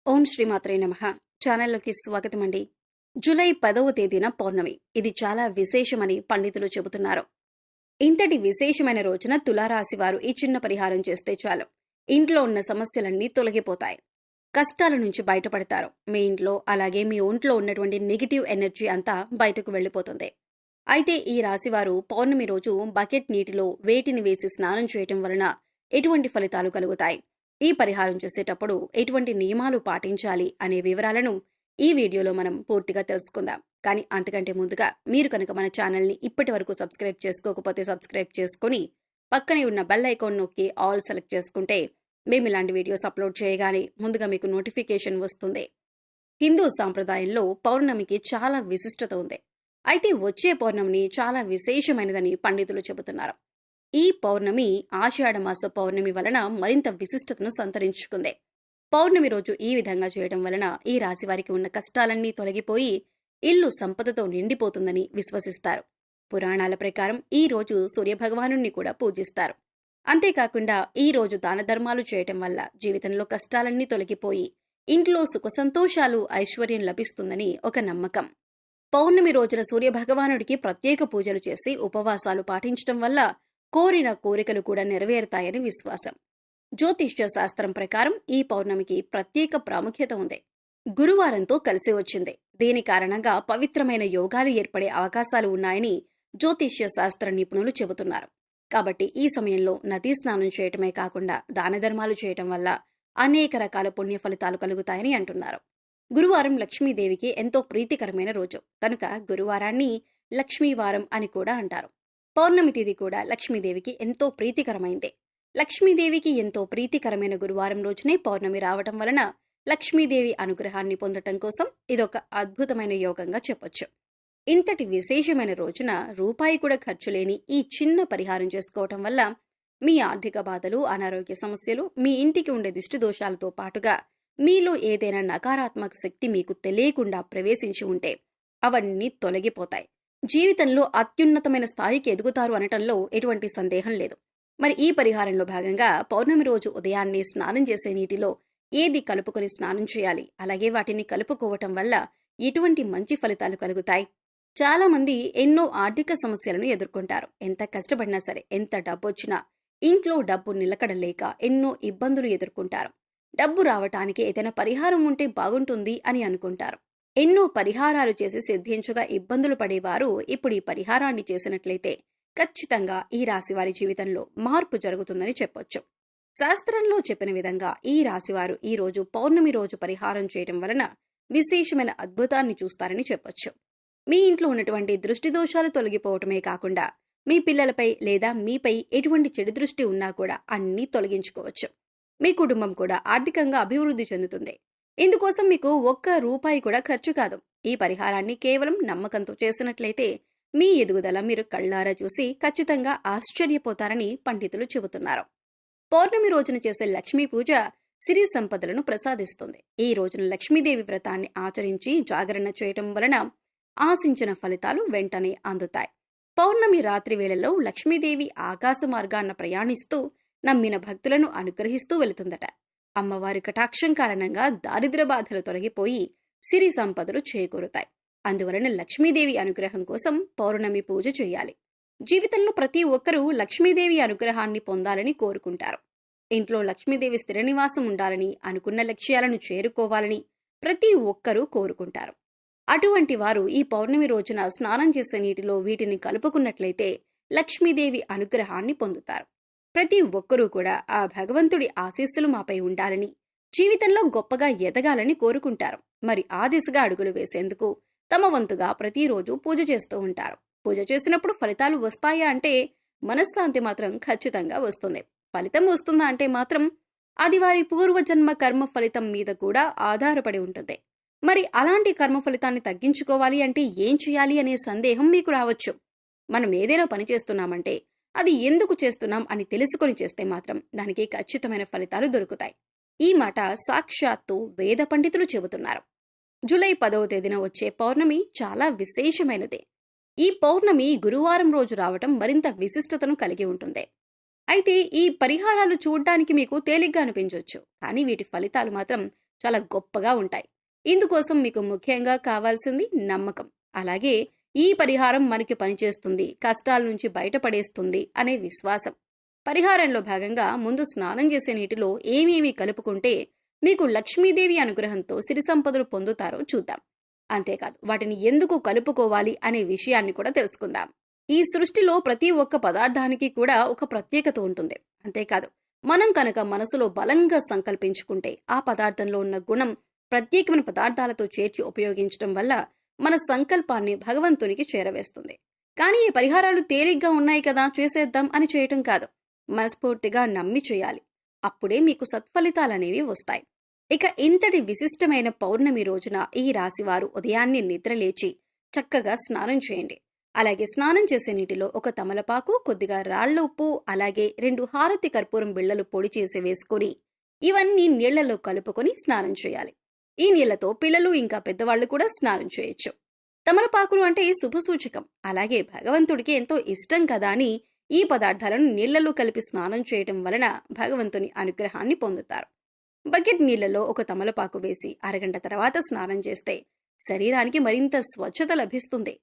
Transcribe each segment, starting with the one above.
ఓం శ్రీమాత్రే నమః. ఛానల్లోకి స్వాగతం అండి. జూలై 10వ తేదీన పౌర్ణమి. ఇది చాలా విశేషమని పండితులు చెబుతున్నారు. ఇంతటి విశేషమైన రోజున తులారాశి వారు ఈ చిన్న పరిహారం చేస్తే చాలు. ఇంట్లో ఉన్న సమస్యలన్నీ తొలగిపోతాయి. కష్టాల నుంచి బయటపడతారు. మీ ఇంట్లో అలాగే మీ ఒంట్లో ఉన్నటువంటి నెగిటివ్ ఎనర్జీ అంతా బయటకు వెళ్లిపోతుంది. అయితే ఈ రాశివారు పౌర్ణమి రోజు బకెట్ నీటిలో వేటిని వేసి స్నానం చేయటం వలన ఎటువంటి ఫలితాలు కలుగుతాయి, ఈ పరిహారం చేసేటప్పుడు ఎటువంటి నియమాలు పాటించాలి అనే వివరాలను ఈ వీడియోలో మనం పూర్తిగా తెలుసుకుందాం. కానీ అంతకంటే ముందుగా మీరు కనుక మన ఛానల్ని ఇప్పటి వరకు సబ్స్క్రైబ్ చేసుకోకపోతే సబ్స్క్రైబ్ చేసుకుని పక్కనే ఉన్న బెల్ ఐకాన్ నొక్కి ఆల్ సెలెక్ట్ చేసుకుంటే మేము ఇలాంటి వీడియోస్ అప్లోడ్ చేయగానే ముందుగా మీకు నోటిఫికేషన్ వస్తుంది. హిందూ సాంప్రదాయంలో పౌర్ణమికి చాలా విశిష్టత ఉంది. అయితే వచ్చే పౌర్ణమిని చాలా విశేషమైనదని పండితులు చెబుతున్నారు. ఈ పౌర్ణమి ఆషాఢమాస పౌర్ణమి వలన మరింత విశిష్టతను సంతరించుకుంది. పౌర్ణమి రోజు ఈ విధంగా చేయడం వలన ఈ రాశి వారికి ఉన్న కష్టాలన్నీ తొలగిపోయి ఇల్లు సంపదతో నిండిపోతుందని విశ్వసిస్తారు. పురాణాల ప్రకారం ఈ రోజు సూర్యభగవానుణ్ణి కూడా పూజిస్తారు. అంతేకాకుండా ఈ రోజు దాన ధర్మాలు చేయటం వల్ల జీవితంలో కష్టాలన్నీ తొలగిపోయి ఇంట్లో సుఖ సంతోషాలు ఐశ్వర్యం లభిస్తుందని ఒక నమ్మకం. పౌర్ణమి రోజున సూర్యభగవానుడికి ప్రత్యేక పూజలు చేసి ఉపవాసాలు పాటించడం వల్ల కోరిన కోరికలు కూడా నెరవేరుతాయని విశ్వాసం. జ్యోతిష్య శాస్త్రం ప్రకారం ఈ పౌర్ణమికి ప్రత్యేక ప్రాముఖ్యత ఉంది. గురువారంతో కలిసి వచ్చింది. దీని కారణంగా పవిత్రమైన యోగాలు ఏర్పడే అవకాశాలు ఉన్నాయని జ్యోతిష్య శాస్త్ర నిపుణులు చెబుతున్నారు. కాబట్టి ఈ సమయంలో నదీ స్నానం చేయటమే కాకుండా దాన ధర్మాలు చేయటం వల్ల అనేక రకాల పుణ్య ఫలితాలు కలుగుతాయని అంటున్నారు. గురువారం లక్ష్మీదేవికి ఎంతో ప్రీతికరమైన రోజు కనుక గురువారాన్ని లక్ష్మీవారం అని కూడా అంటారు. పౌర్ణమి తిథి కూడా లక్ష్మీదేవికి ఎంతో ప్రీతికరమైంది. లక్ష్మీదేవికి ఎంతో ప్రీతికరమైన గురువారం రోజునే పౌర్ణమి రావటం వలన లక్ష్మీదేవి అనుగ్రహాన్ని పొందటం కోసం ఇదొక అద్భుతమైన యోగంగా చెప్పొచ్చు. ఇంతటి విశేషమైన రోజున రూపాయి కూడా ఖర్చు లేని ఈ చిన్న పరిహారం చేసుకోవటం వల్ల మీ ఆర్థిక బాధలు, అనారోగ్య సమస్యలు, మీ ఇంటికి ఉండే దిష్టి దోషాలతో పాటుగా మీలో ఏదైనా నకారాత్మక శక్తి మీకు తెలియకుండా ప్రవేశించి ఉంటే అవన్నీ తొలగిపోతాయి. జీవితంలో అత్యున్నతమైన స్థాయికి ఎదుగుతారు అనటంలో ఎటువంటి సందేహం లేదు. మరి ఈ పరిహారంలో భాగంగా పౌర్ణమి రోజు ఉదయాన్నే స్నానం చేసే నీటిలో ఏది కలుపుకొని స్నానం చేయాలి, అలాగే వాటిని కలుపుకోవటం వల్ల ఎటువంటి మంచి ఫలితాలు కలుగుతాయి. చాలా మంది ఎన్నో ఆర్థిక సమస్యలను ఎదుర్కొంటారు. ఎంత కష్టపడినా సరే, ఎంత డబ్బు వచ్చినా ఇంట్లో డబ్బు నిలకడలేక ఎన్నో ఇబ్బందులు ఎదుర్కొంటారు. డబ్బు రావటానికి ఏదైనా పరిహారం ఉంటే బాగుంటుంది అని అనుకుంటారు. ఎన్నో పరిహారాలు చేసి సిద్ధించగా ఇబ్బందులు పడేవారు ఇప్పుడు ఈ పరిహారాన్ని చేసినట్లయితే ఖచ్చితంగా ఈ రాశివారి జీవితంలో మార్పు జరుగుతుందని చెప్పొచ్చు. శాస్త్రంలో చెప్పిన విధంగా ఈ రాశివారు ఈ రోజు పౌర్ణమి రోజు పరిహారం చేయడం వలన విశేషమైన అద్భుతాన్ని చూస్తారని చెప్పొచ్చు. మీ ఇంట్లో ఉన్నటువంటి దృష్టి దోషాలు తొలగిపోవటమే కాకుండా మీ పిల్లలపై లేదా మీపై ఎటువంటి చెడు దృష్టి ఉన్నా కూడా అన్నీ తొలగించుకోవచ్చు. మీ కుటుంబం కూడా ఆర్థికంగా అభివృద్ధి చెందుతుంది. ఇందుకోసం మీకు ఒక్క రూపాయి కూడా ఖర్చు కాదు. ఈ పరిహారాన్ని కేవలం నమ్మకంతో చేసినట్లయితే మీ ఎదుగుదల మీరు కళ్ళారా చూసి ఖచ్చితంగా ఆశ్చర్యపోతారని పండితులు చెబుతున్నారు. పౌర్ణమి రోజున చేసే లక్ష్మీ పూజ సిరి సంపదలను ప్రసాదిస్తుంది. ఈ రోజున లక్ష్మీదేవి వ్రతాన్ని ఆచరించి జాగరణ చేయటం వలన ఆశించిన ఫలితాలు వెంటనే అందుతాయి. పౌర్ణమి రాత్రి వేళల్లో లక్ష్మీదేవి ఆకాశ మార్గాన్న ప్రయాణిస్తూ నమ్మిన భక్తులను అనుగ్రహిస్తూ వెళుతుందట. అమ్మవారి కటాక్షం కారణంగా దారిద్ర్య బాధలు తొలగిపోయి సిరి సంపదలు చేకూరుతాయి. అందువలన లక్ష్మీదేవి అనుగ్రహం కోసం పౌర్ణమి పూజ చేయాలి. జీవితంలో ప్రతి ఒక్కరూ లక్ష్మీదేవి అనుగ్రహాన్ని పొందాలని కోరుకుంటారు. ఇంట్లో లక్ష్మీదేవి స్థిర నివాసం ఉండాలని, అనుకున్న లక్ష్యాలను చేరుకోవాలని ప్రతి ఒక్కరూ కోరుకుంటారు. అటువంటి వారు ఈ పౌర్ణమి రోజున స్నానం చేసే నీటిలో వీటిని కలుపుకున్నట్లయితే లక్ష్మీదేవి అనుగ్రహాన్ని పొందుతారు. ప్రతి ఒక్కరూ కూడా ఆ భగవంతుడి ఆశీస్సులు మాపై ఉండాలని, జీవితంలో గొప్పగా ఎదగాలని కోరుకుంటారు. మరి ఆ దిశగా అడుగులు వేసేందుకు తమ వంతుగా ప్రతిరోజు పూజ చేస్తూ ఉంటారు. పూజ చేసినప్పుడు ఫలితాలు వస్తాయా అంటే మనశ్శాంతి మాత్రం ఖచ్చితంగా వస్తుంది. ఫలితం వస్తుందా అంటే మాత్రం అది వారి పూర్వజన్మ కర్మ ఫలితం మీద కూడా ఆధారపడి ఉంటుంది. మరి అలాంటి కర్మ ఫలితాన్ని తగ్గించుకోవాలి అంటే ఏం చేయాలి అనే సందేహం మీకు రావచ్చు. మనం ఏదైనా పని చేస్తున్నామంటే అది ఎందుకు చేస్తున్నాం అని తెలుసుకొని చేస్తే మాత్రం దానికి ఖచ్చితమైన ఫలితాలు దొరుకుతాయి. ఈ మాట సాక్షాత్తు వేద పండితులు చెబుతున్నారు. జూలై 10వ తేదీన వచ్చే పౌర్ణమి చాలా విశేషమైనది. ఈ పౌర్ణమి గురువారం రోజు రావటం మరింత విశిష్టతను కలిగి ఉంటుంది. అయితే ఈ పరిహారాలు చూడ్డానికి మీకు తేలిగ్గా అనిపించవచ్చు, కానీ వీటి ఫలితాలు మాత్రం చాలా గొప్పగా ఉంటాయి. ఇందుకోసం మీకు ముఖ్యంగా కావాల్సింది నమ్మకం. అలాగే ఈ పరిహారం మనకి పనిచేస్తుంది, కష్టాల నుంచి బయటపడేస్తుంది అనే విశ్వాసం. పరిహారంలో భాగంగా ముందు స్నానం చేసే నీటిలో ఏమేమి కలుపుకుంటే మీకు లక్ష్మీదేవి అనుగ్రహంతో సిరి సంపదలు పొందుతారో చూద్దాం. అంతేకాదు వాటిని ఎందుకు కలుపుకోవాలి అనే విషయాన్ని కూడా తెలుసుకుందాం. ఈ సృష్టిలో ప్రతి ఒక్క పదార్థానికి కూడా ఒక ప్రత్యేకత ఉంటుంది. అంతేకాదు మనం కనుక మనసులో బలంగా సంకల్పించుకుంటే ఆ పదార్థంలో ఉన్న గుణం ప్రత్యేకమైన పదార్థాలతో చేర్చి ఉపయోగించడం వల్ల మన సంకల్పాన్ని భగవంతునికి చేరవేస్తుంది. కానీ ఈ పరిహారాలు తేలిగ్గా ఉన్నాయి కదా చేసేద్దాం అని చేయటం కాదు, మనస్ఫూర్తిగా నమ్మి చేయాలి. అప్పుడే మీకు సత్ఫలితాలనేవి వస్తాయి. ఇక ఇంతటి విశిష్టమైన పౌర్ణమి రోజున ఈ రాశివారు ఉదయాన్నే నిద్రలేచి చక్కగా స్నానం చేయండి. అలాగే స్నానం చేసే నీటిలో ఒక తమలపాకు, కొద్దిగా రాళ్ల ఉప్పు, అలాగే 2 హారతి కర్పూరం బిళ్ళలు పొడి చేసి వేసుకొని ఇవన్నీ నీళ్లలో కలుపుకొని స్నానం చేయాలి. ఈ నీళ్లతో పిల్లలు ఇంకా పెద్దవాళ్లు కూడా స్నానం చేయొచ్చు. తమలపాకులు అంటే శుభసూచకం, అలాగే భగవంతుడికి ఎంతో ఇష్టం కదా అని ఈ పదార్థాలను నీళ్లలో కలిపి స్నానం చేయటం వలన భగవంతుని అనుగ్రహాన్ని పొందుతారు. బకెట్ నీళ్లలో ఒక తమలపాకు వేసి అరగంట తర్వాత స్నానం చేస్తే శరీరానికి మరింత స్వచ్ఛత లభిస్తుంది.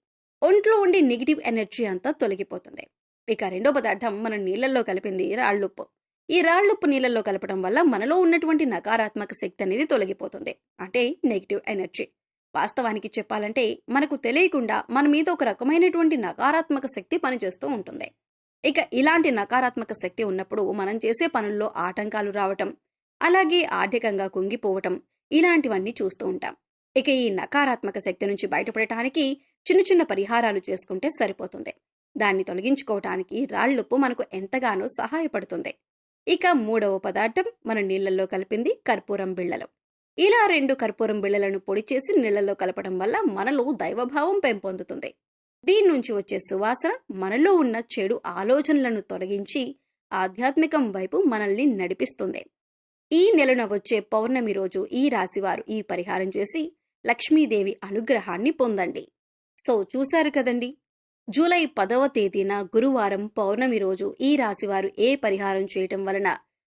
ఒంట్లో ఉండే నెగిటివ్ ఎనర్జీ అంతా తొలగిపోతుంది. ఇక రెండో పదార్థం మనం నీళ్లలో కలిపింది రాళ్లుప్పు. ఈ రాళ్లుప్పు నీళ్లలో కలపడం వల్ల మనలో ఉన్నటువంటి నకారాత్మక శక్తి అనేది తొలగిపోతుంది, అంటే నెగిటివ్ ఎనర్జీ. వాస్తవానికి చెప్పాలంటే మనకు తెలియకుండా మన మీద ఒక రకమైనటువంటి నకారాత్మక శక్తి పనిచేస్తూ ఉంటుంది. ఇక ఇలాంటి నకారాత్మక శక్తి ఉన్నప్పుడు మనం చేసే పనుల్లో ఆటంకాలు రావటం, అలాగే ఆర్థికంగా కుంగిపోవటం, ఇలాంటివన్నీ చూస్తూ ఉంటాం. ఇక ఈ నకారాత్మక శక్తి నుంచి బయటపడటానికి చిన్న చిన్న పరిహారాలు చేసుకుంటే సరిపోతుంది. దాన్ని తొలగించుకోవటానికి రాళ్లుప్పు మనకు ఎంతగానో సహాయపడుతుంది. ఇక మూడవ పదార్థం మనం నీళ్లలో కలిపింది కర్పూరం బిళ్ళలు. ఇలా 2 కర్పూరం బిళ్ళలను పొడి చేసి నీళ్లలో కలపడం వల్ల మనలో దైవభావం పెంపొందుతుంది. దీని నుంచి వచ్చే సువాసన మనలో ఉన్న చెడు ఆలోచనలను తొలగించి ఆధ్యాత్మికం వైపు మనల్ని నడిపిస్తుంది. ఈ నెలన వచ్చే పౌర్ణమి రోజు ఈ రాశివారు ఈ పరిహారం చేసి లక్ష్మీదేవి అనుగ్రహాన్ని పొందండి. సో చూశారు కదండి, జూలై 10వ తేదీన గురువారం పౌర్ణమి రోజు ఈ రాశివారు ఏ పరిహారం చేయటం వలన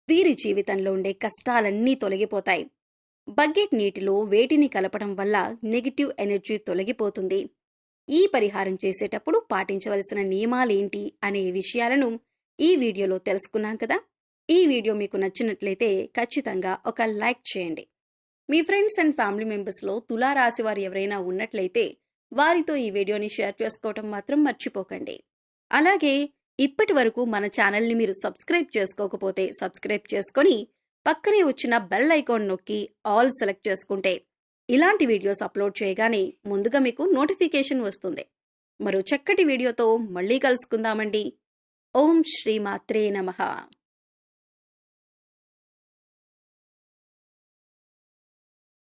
వీరి జీవితంలో ఉండే కష్టాలన్నీ తొలగిపోతాయి. బకెట్ నీటిలో వేటిని కలపడం వల్ల నెగిటివ్ ఎనర్జీ తొలగిపోతుంది, ఈ పరిహారం చేసేటప్పుడు పాటించవలసిన నియమాలేంటి అనే విషయాలను ఈ వీడియోలో తెలుసుకున్నాం కదా. ఈ వీడియో మీకు నచ్చినట్లయితే ఖచ్చితంగా ఒక లైక్ చేయండి. మీ ఫ్రెండ్స్ అండ్ ఫ్యామిలీ మెంబర్స్లో తులారాశి వారు ఎవరైనా ఉన్నట్లయితే వారితో ఈ వీడియోని షేర్ చేసుకోవటం మాత్రం మర్చిపోకండి. అలాగే ఇప్పటి వరకు మన ఛానల్ని మీరు సబ్స్క్రైబ్ చేసుకోకపోతే సబ్స్క్రైబ్ చేసుకొని పక్కనే వచ్చిన బెల్ ఐకాన్ నొక్కి ఆల్ సెలెక్ట్ చేసుకుంటే ఇలాంటి వీడియోస్ అప్లోడ్ చేయగానే ముందుగా మీకు నోటిఫికేషన్ వస్తుంది. మరో చక్కటి వీడియోతో మళ్ళీ కలుసుకుందామండి. ఓం శ్రీమాత్రే నమః.